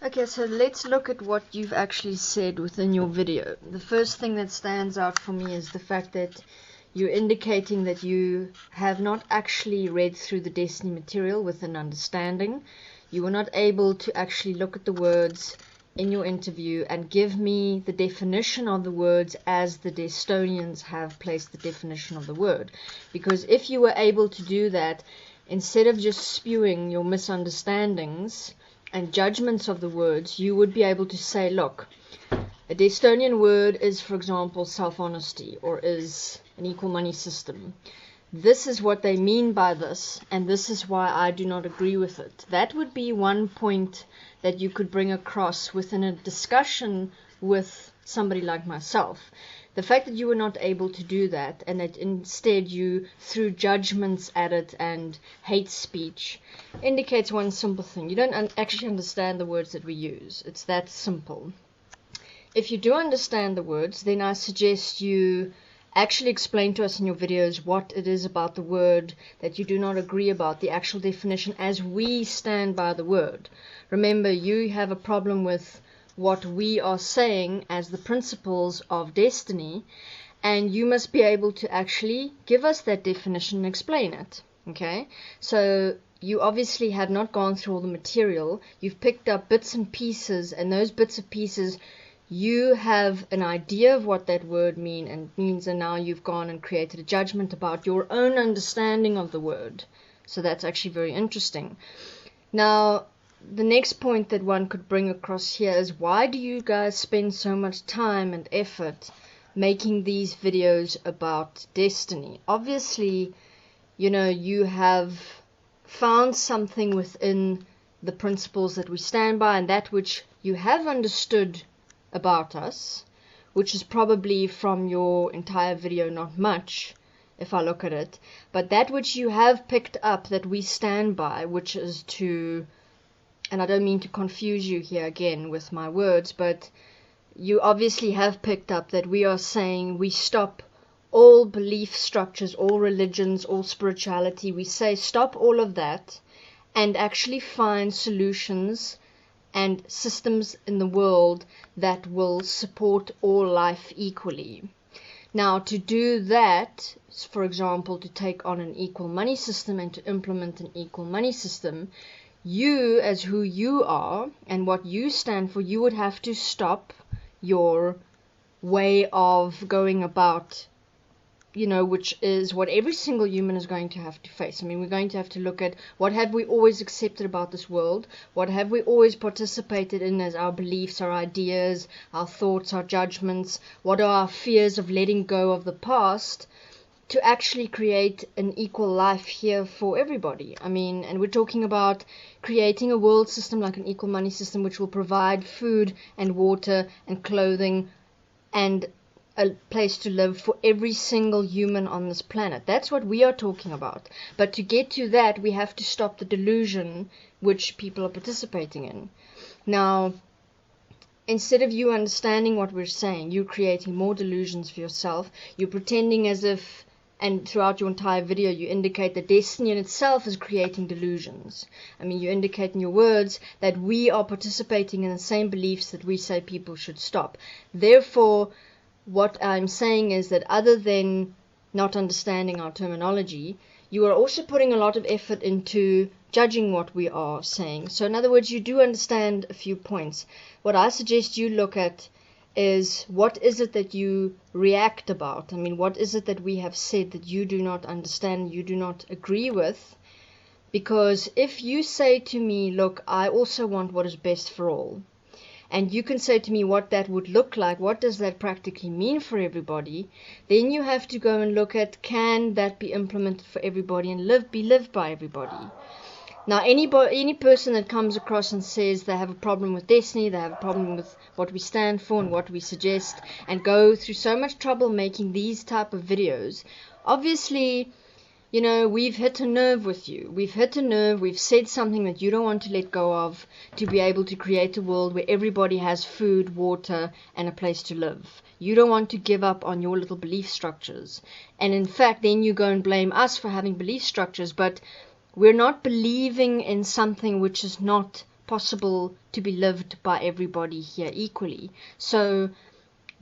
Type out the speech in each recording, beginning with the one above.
Okay, so let's look at what you've actually said within your video. The first thing that stands out for me is the fact that you're indicating that you have not actually read through the Destiny material with an understanding. You were not able to actually look at the words in your interview and give me the definition of the words as the Destonians have placed the definition of the word. Because if you were able to do that, instead of just spewing your misunderstandings and judgments of the words, you would be able to say, look, a Destonian word is, for example, self-honesty, or is an equal money system. This is what they mean by this, and this is why I do not agree with it. That would be one point that you could bring across within a discussion with somebody like myself. The fact that you were not able to do that, and that instead you threw judgments at it and hate speech, indicates one simple thing. You don't actually understand the words that we use. It's that simple. If you do understand the words, then I suggest you actually explain to us in your videos what it is about the word that you do not agree about, the actual definition as we stand by the word. Remember, you have a problem with what we are saying as the principles of Destiny, and you must be able to actually give us that definition and explain it. Okay, so you obviously have not gone through all the material. You've picked up bits and pieces, and those bits and pieces, you have an idea of what that word means, and now you've gone and created a judgment about your own understanding of the word. So that's actually very interesting. Now, the next point that one could bring across here is, why do you guys spend so much time and effort making these videos about Destiny? Obviously, you know, you have found something within the principles that we stand by, and that which you have understood about us, which is probably from your entire video not much, if I look at it, but that which you have picked up that we stand by, which is to, and I don't mean to confuse you here again with my words, but you obviously have picked up that we are saying we stop all belief structures, all religions, all spirituality. We say stop all of that and actually find solutions and systems in the world that will support all life equally. Now, to do that, for example, to take on an equal money system and to implement an equal money system, you, as who you are and what you stand for, you would have to stop your way of going about, you know, which is what every single human is going to have to face. I mean, we're going to have to look at what have we always accepted about this world, what have we always participated in as our beliefs, our ideas, our thoughts, our judgments, what are our fears of letting go of the past, to actually create an equal life here for everybody. I mean, and we're talking about creating a world system like an equal money system, which will provide food and water and clothing and a place to live for every single human on this planet. That's what we are talking about. But to get to that, we have to stop the delusion which people are participating in. Now, instead of you understanding what we're saying, you're creating more delusions for yourself. You're pretending as if, and throughout your entire video, you indicate that Destiny in itself is creating delusions. I mean, you indicate in your words that we are participating in the same beliefs that we say people should stop. Therefore, what I'm saying is that other than not understanding our terminology, you are also putting a lot of effort into judging what we are saying. So in other words, you do understand a few points. What I suggest you look at is, what is it that you react about? I mean, what is it that we have said that you do not understand, you do not agree with? Because if you say to me, look, I also want what is best for all, and you can say to me what that would look like, what does that practically mean for everybody, then you have to go and look at, can that be implemented for everybody and be lived by everybody? Now, any person that comes across and says they have a problem with Destiny, they have a problem with what we stand for and what we suggest, and go through so much trouble making these type of videos, obviously, you know, we've hit a nerve with you. We've hit a nerve. We've said something that you don't want to let go of, to be able to create a world where everybody has food, water, and a place to live. You don't want to give up on your little belief structures. And in fact, then you go and blame us for having belief structures, but we're not believing in something which is not possible to be lived by everybody here equally. So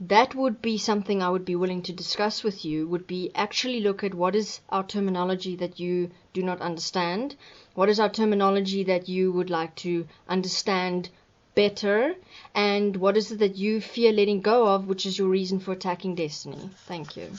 that would be something I would be willing to discuss with you, would be actually look at what is our terminology that you do not understand, what is our terminology that you would like to understand better, and what is it that you fear letting go of, which is your reason for attacking Destiny. Thank you.